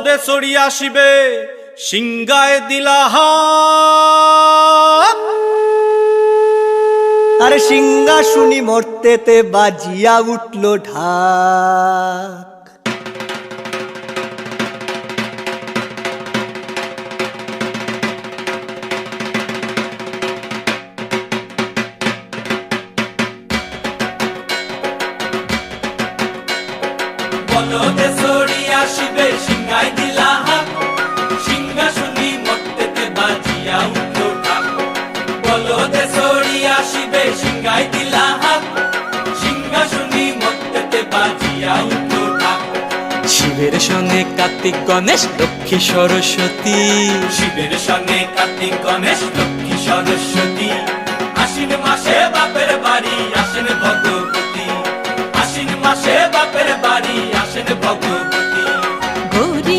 বলদে চড়ি আসিবে সিংগায় দিলাহা। আরে সিংহা শুনি মর্তেতে বাজিয়া উঠল ঢাক। বলদে চড়ি আসিবে সিংগায় দিলাহা, সিংহা শুনি মর্তেতে বাজিয়া উঠল ঢাক। বলদে চড়ি আসিবে সিংগায় দিলাহা, সিংহা শুনি মর্তেতে বাজিয়া উঠল ঢাক। শিবের সঙ্গে কার্তিক গণেশ লক্ষ্মী সরস্বতী, শিবের সঙ্গে কার্তিক গণেশ লক্ষ্মী সরস্বতী। আশ্বিন মাসে বাপের বাড়ি আসেন ভগবতী, আশ্বিন মাসে বাপের বাড়ি আসেন ভগবতী।